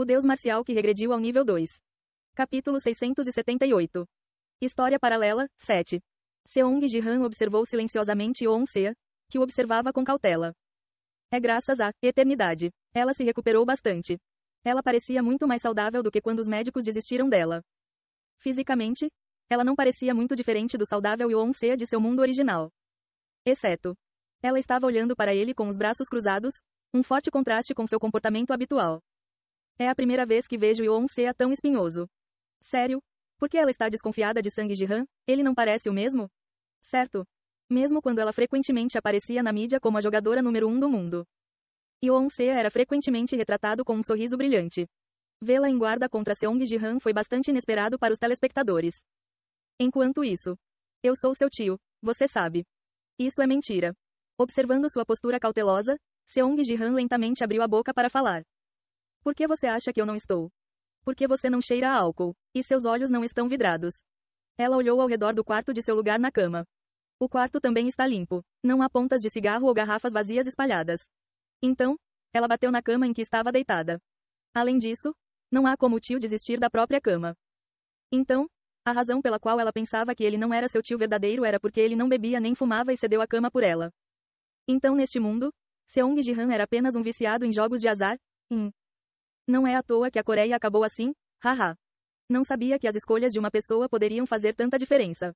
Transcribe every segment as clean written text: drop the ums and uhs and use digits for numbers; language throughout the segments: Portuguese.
O deus marcial que regrediu ao nível 2. Capítulo 678. História paralela, 7. Seong Ji-han observou silenciosamente Yeon-se, que o observava com cautela. É graças à eternidade. Ela se recuperou bastante. Ela parecia muito mais saudável do que quando os médicos desistiram dela. Fisicamente, ela não parecia muito diferente do saudável Yeon-se de seu mundo original. Exceto, ela estava olhando para ele com os braços cruzados, um forte contraste com seu comportamento habitual. É a primeira vez que vejo Yeon-se tão espinhoso. Sério? Por que ela está desconfiada de Sang Ji-han? Ele não parece o mesmo? Certo. Mesmo quando ela frequentemente aparecia na mídia como a jogadora número 1 do mundo. Yeon-se era frequentemente retratado com um sorriso brilhante. Vê-la em guarda contra Seong Ji-han foi bastante inesperado para os telespectadores. Enquanto isso, eu sou seu tio, você sabe. Isso é mentira. Observando sua postura cautelosa, Seong Ji-han lentamente abriu a boca para falar. Por que você acha que eu não estou? Porque você não cheira a álcool, e seus olhos não estão vidrados. Ela olhou ao redor do quarto de seu lugar na cama. O quarto também está limpo. Não há pontas de cigarro ou garrafas vazias espalhadas. Então, ela bateu na cama em que estava deitada. Além disso, não há como o tio desistir da própria cama. Então, a razão pela qual ela pensava que ele não era seu tio verdadeiro era porque ele não bebia nem fumava e cedeu a cama por ela. Então neste mundo, Seong Ji-han era apenas um viciado em jogos de azar. Não é à toa que a Coreia acabou assim, haha. Não sabia que as escolhas de uma pessoa poderiam fazer tanta diferença.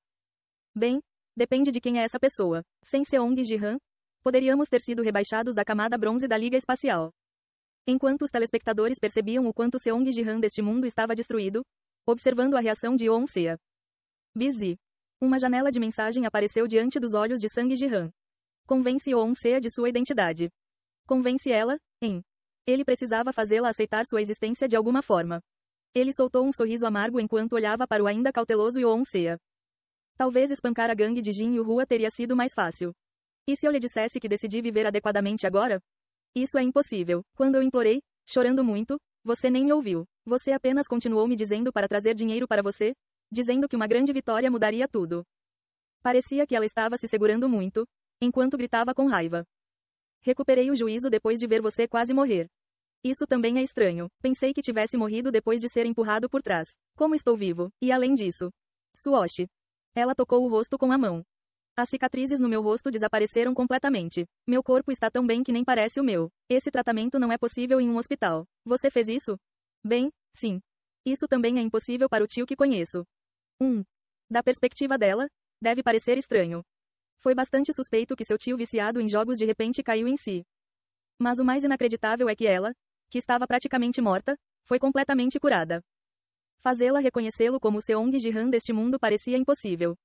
Bem, depende de quem é essa pessoa. Sem Seong Ji-han, poderíamos ter sido rebaixados da camada bronze da Liga Espacial. Enquanto os telespectadores percebiam o quanto Seong Ji-han deste mundo estava destruído, observando a reação de Yeon-se. Busy. Uma janela de mensagem apareceu diante dos olhos de Sang Ji-han. Convence Yeon-se de sua identidade. Convence ela, em. Ele precisava fazê-la aceitar sua existência de alguma forma. Ele soltou um sorriso amargo enquanto olhava para o ainda cauteloso Yeon-se. Talvez espancar a gangue de Jin Yu-hua teria sido mais fácil. E se eu lhe dissesse que decidi viver adequadamente agora? Isso é impossível. Quando eu implorei, chorando muito, você nem me ouviu. Você apenas continuou me dizendo para trazer dinheiro para você, dizendo que uma grande vitória mudaria tudo. Parecia que ela estava se segurando muito, enquanto gritava com raiva. Recuperei o juízo depois de ver você quase morrer. Isso também é estranho. Pensei que tivesse morrido depois de ser empurrado por trás. Como estou vivo? E além disso. Suoshi. Ela tocou o rosto com a mão. As cicatrizes no meu rosto desapareceram completamente. Meu corpo está tão bem que nem parece o meu. Esse tratamento não é possível em um hospital. Você fez isso? Bem, sim. Isso também é impossível para o tio que conheço. Da perspectiva dela, deve parecer estranho. Foi bastante suspeito que seu tio viciado em jogos de repente caiu em si. Mas o mais inacreditável é que ela, que estava praticamente morta, foi completamente curada. Fazê-la reconhecê-lo como o Seong Ji-han deste mundo parecia impossível.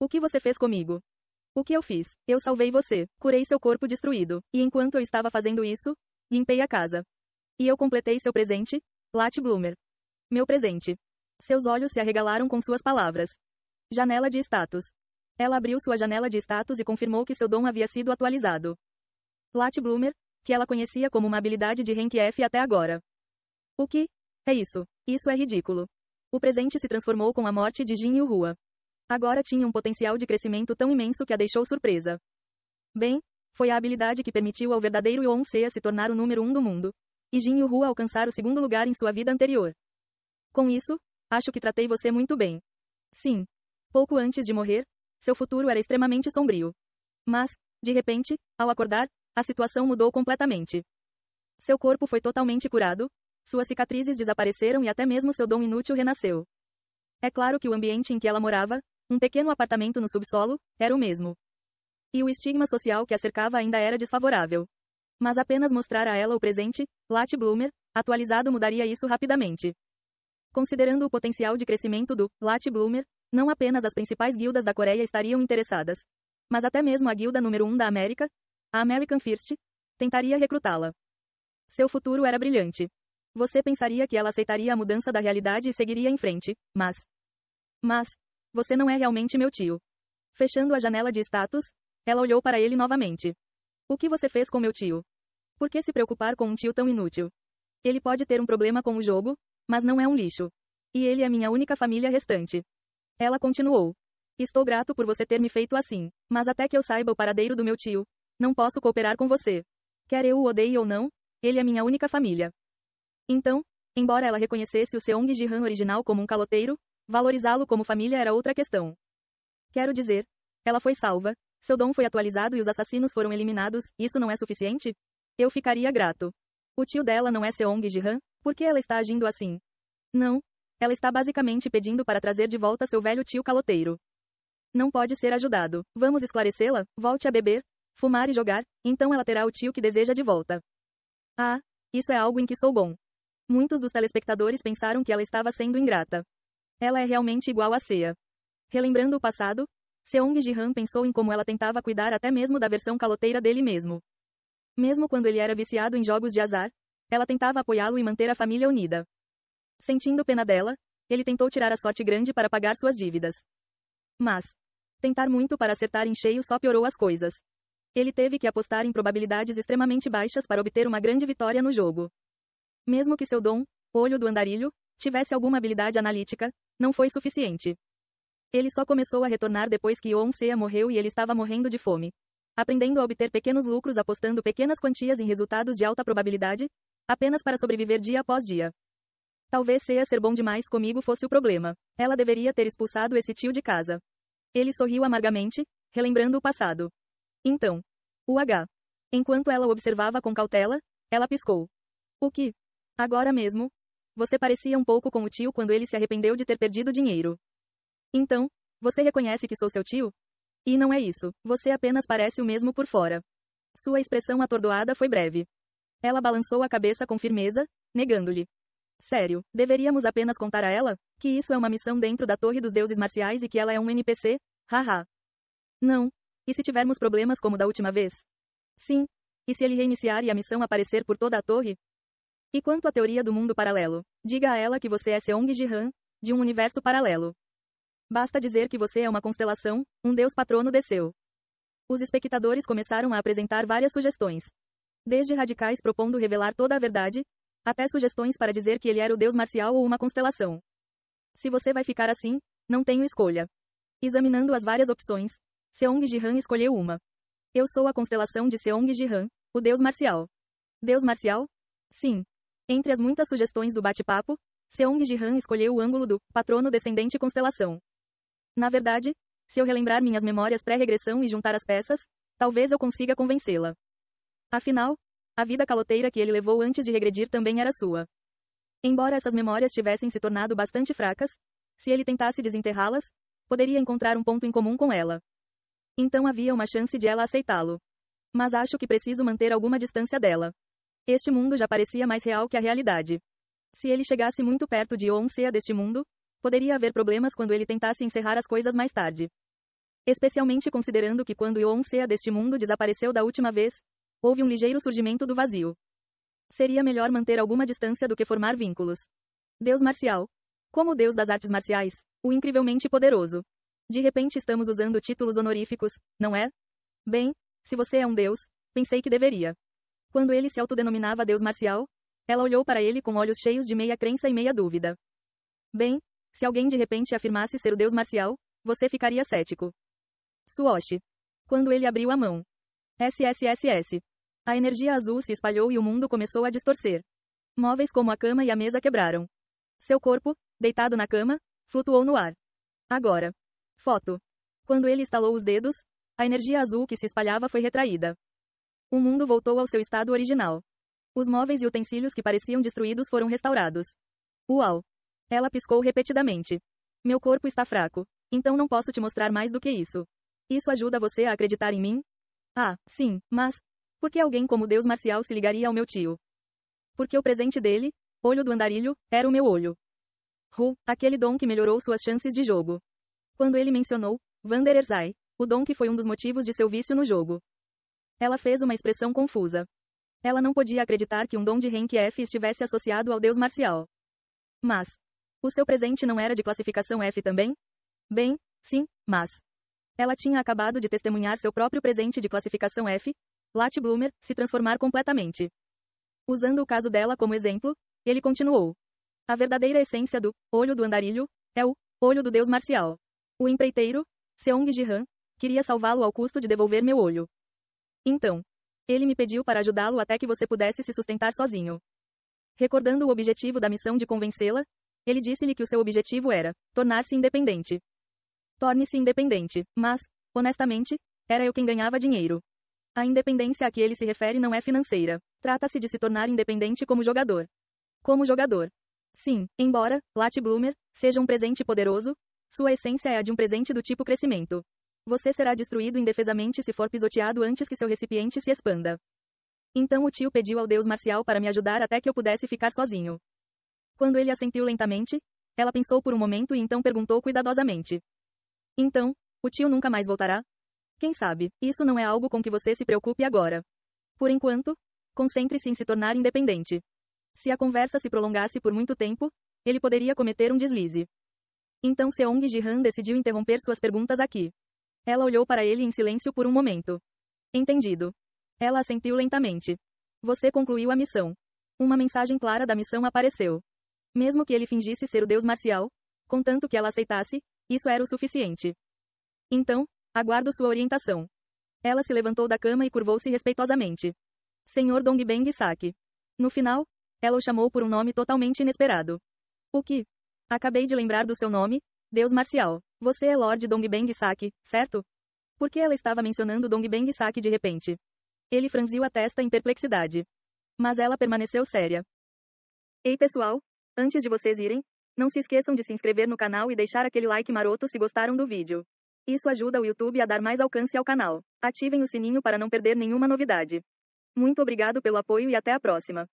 O que você fez comigo? O que eu fiz? Eu salvei você, curei seu corpo destruído, e enquanto eu estava fazendo isso, limpei a casa. E eu completei seu presente, Lat Bloomer. Meu presente. Seus olhos se arregalaram com suas palavras. Janela de status. Ela abriu sua janela de status e confirmou que seu dom havia sido atualizado. Lat Bloomer, que ela conhecia como uma habilidade de Rank F até agora. O que? É isso. Isso é ridículo. O presente se transformou com a morte de Jin Yu-hua. Agora tinha um potencial de crescimento tão imenso que a deixou surpresa. Bem, foi a habilidade que permitiu ao verdadeiro Yeon-se se tornar o número 1 do mundo. E Jin Yu-hua alcançar o segundo lugar em sua vida anterior. Com isso, acho que tratei você muito bem. Sim. Pouco antes de morrer, seu futuro era extremamente sombrio. Mas, de repente, ao acordar, a situação mudou completamente. Seu corpo foi totalmente curado, suas cicatrizes desapareceram e até mesmo seu dom inútil renasceu. É claro que o ambiente em que ela morava, um pequeno apartamento no subsolo, era o mesmo. E o estigma social que a cercava ainda era desfavorável. Mas apenas mostrar a ela o presente, Lat Bloomer, atualizado mudaria isso rapidamente. Considerando o potencial de crescimento do Lat Bloomer, não apenas as principais guildas da Coreia estariam interessadas, mas até mesmo a guilda número 1 da América, a American First, tentaria recrutá-la. Seu futuro era brilhante. Você pensaria que ela aceitaria a mudança da realidade e seguiria em frente, mas, você não é realmente meu tio. Fechando a janela de status, ela olhou para ele novamente. O que você fez com meu tio? Por que se preocupar com um tio tão inútil? Ele pode ter um problema com o jogo, mas não é um lixo. E ele é minha única família restante. Ela continuou. Estou grato por você ter me feito assim, mas até que eu saiba o paradeiro do meu tio, não posso cooperar com você. Quer eu o odeie ou não, ele é minha única família. Então, Embora ela reconhecesse o Seong Ji-han original como um caloteiro, valorizá-lo como família era outra questão. Quero dizer, ela foi salva, seu dom foi atualizado e os assassinos foram eliminados, isso não é suficiente? Eu ficaria grato. O tio dela não é Seong Ji-han? Por que ela está agindo assim? Não. Ela está basicamente pedindo para trazer de volta seu velho tio caloteiro. Não pode ser ajudado. Vamos esclarecê-la? Volte a beber, fumar e jogar, então ela terá o tio que deseja de volta. Ah, isso é algo em que sou bom. Muitos dos telespectadores pensaram que ela estava sendo ingrata. Ela é realmente igual a Seo. Relembrando o passado, Seong Ji-han pensou em como ela tentava cuidar até mesmo da versão caloteira dele mesmo. Mesmo quando ele era viciado em jogos de azar, ela tentava apoiá-lo e manter a família unida. Sentindo pena dela, ele tentou tirar a sorte grande para pagar suas dívidas. Mas tentar muito para acertar em cheio só piorou as coisas. Ele teve que apostar em probabilidades extremamente baixas para obter uma grande vitória no jogo. Mesmo que seu dom, olho do andarilho, tivesse alguma habilidade analítica, não foi suficiente. Ele só começou a retornar depois que Yoon Seo morreu e ele estava morrendo de fome. Aprendendo a obter pequenos lucros apostando pequenas quantias em resultados de alta probabilidade, apenas para sobreviver dia após dia. Talvez Seo ser bom demais comigo fosse o problema. Ela deveria ter expulsado esse tio de casa. Ele sorriu amargamente, relembrando o passado. Então, o H. Enquanto ela o observava com cautela, ela piscou. O que? Agora mesmo? Você parecia um pouco com o tio quando ele se arrependeu de ter perdido dinheiro. Então, você reconhece que sou seu tio? E não é isso, você apenas parece o mesmo por fora. Sua expressão atordoada foi breve. Ela balançou a cabeça com firmeza, negando-lhe. Sério, deveríamos apenas contar a ela que isso é uma missão dentro da Torre dos Deuses Marciais e que ela é um NPC? Haha. Não. E se tivermos problemas como da última vez? Sim. E se ele reiniciar e a missão aparecer por toda a torre? E quanto à teoria do mundo paralelo? Diga a ela que você é Seong Ji-han, de um universo paralelo. Basta dizer que você é uma constelação, um deus patrono desceu. Os espectadores começaram a apresentar várias sugestões. Desde radicais propondo revelar toda a verdade, até sugestões para dizer que ele era o deus marcial ou uma constelação. Se você vai ficar assim, não tenho escolha. Examinando as várias opções, Seong Ji-han escolheu uma. Eu sou a constelação de Seong Ji-han, o deus marcial. Deus marcial? Sim. Entre as muitas sugestões do bate-papo, Seong Ji-han escolheu o ângulo do patrono descendente constelação. Na verdade, se eu relembrar minhas memórias pré-regressão e juntar as peças, talvez eu consiga convencê-la. Afinal, a vida caloteira que ele levou antes de regredir também era sua. Embora essas memórias tivessem se tornado bastante fracas, se ele tentasse desenterrá-las, poderia encontrar um ponto em comum com ela. Então havia uma chance de ela aceitá-lo. Mas acho que preciso manter alguma distância dela. Este mundo já parecia mais real que a realidade. Se ele chegasse muito perto de Yoon Seo deste mundo, poderia haver problemas quando ele tentasse encerrar as coisas mais tarde. Especialmente considerando que quando Yoon Seo deste mundo desapareceu da última vez, houve um ligeiro surgimento do vazio. Seria melhor manter alguma distância do que formar vínculos. Deus marcial. Como o deus das artes marciais, o incrivelmente poderoso. De repente estamos usando títulos honoríficos, não é? Bem, se você é um deus, pensei que deveria. Quando ele se autodenominava deus marcial, ela olhou para ele com olhos cheios de meia crença e meia dúvida. Bem, se alguém de repente afirmasse ser o deus marcial, você ficaria cético. Swoosh. Quando ele abriu a mão. SSSS. A energia azul se espalhou e o mundo começou a distorcer. Móveis como a cama e a mesa quebraram. Seu corpo, deitado na cama, flutuou no ar. Agora. Foto. Quando ele estalou os dedos, a energia azul que se espalhava foi retraída. O mundo voltou ao seu estado original. Os móveis e utensílios que pareciam destruídos foram restaurados. Uau! Ela piscou repetidamente. Meu corpo está fraco, então não posso te mostrar mais do que isso. Isso ajuda você a acreditar em mim? Ah, sim, mas por que alguém como Deus marcial se ligaria ao meu tio? Porque o presente dele, olho do andarilho, era o meu olho. Aquele dom que melhorou suas chances de jogo. Quando ele mencionou Vander Erzai, o dom que foi um dos motivos de seu vício no jogo. Ela fez uma expressão confusa. Ela não podia acreditar que um dom de rank F estivesse associado ao Deus marcial. Mas o seu presente não era de classificação F também? Bem, sim, mas ela tinha acabado de testemunhar seu próprio presente de classificação F, Lat Bloomer, se transformar completamente. Usando o caso dela como exemplo, ele continuou. A verdadeira essência do olho do andarilho é o olho do Deus marcial. O empreiteiro, Seong Ji-han, queria salvá-lo ao custo de devolver meu olho. Então, ele me pediu para ajudá-lo até que você pudesse se sustentar sozinho. Recordando o objetivo da missão de convencê-la, ele disse-lhe que o seu objetivo era tornar-se independente. Torne-se independente, mas, honestamente, era eu quem ganhava dinheiro. A independência a que ele se refere não é financeira. Trata-se de se tornar independente como jogador. Como jogador. Sim, embora, Latte Bloomer, seja um presente poderoso, sua essência é a de um presente do tipo crescimento. Você será destruído indefesamente se for pisoteado antes que seu recipiente se expanda. Então o tio pediu ao deus marcial para me ajudar até que eu pudesse ficar sozinho. Quando ele assentiu lentamente, ela pensou por um momento e então perguntou cuidadosamente. Então, o tio nunca mais voltará? Quem sabe, isso não é algo com que você se preocupe agora. Por enquanto, concentre-se em se tornar independente. Se a conversa se prolongasse por muito tempo, ele poderia cometer um deslize. Então Seong Ji-han decidiu interromper suas perguntas aqui. Ela olhou para ele em silêncio por um momento. Entendido. Ela assentiu lentamente. Você concluiu a missão. Uma mensagem clara da missão apareceu. Mesmo que ele fingisse ser o deus marcial, contanto que ela aceitasse, isso era o suficiente. Então, aguardo sua orientação. Ela se levantou da cama e curvou-se respeitosamente. Senhor Dongbang Saki. No final, ela o chamou por um nome totalmente inesperado. O que? Acabei de lembrar do seu nome, Deus Marcial. Você é Lord Dongbang Saki, certo? Por que ela estava mencionando Dongbang Saki de repente? Ele franziu a testa em perplexidade. Mas ela permaneceu séria. Ei pessoal, antes de vocês irem, não se esqueçam de se inscrever no canal e deixar aquele like maroto se gostaram do vídeo. Isso ajuda o YouTube a dar mais alcance ao canal. Ativem o sininho para não perder nenhuma novidade. Muito obrigado pelo apoio e até a próxima.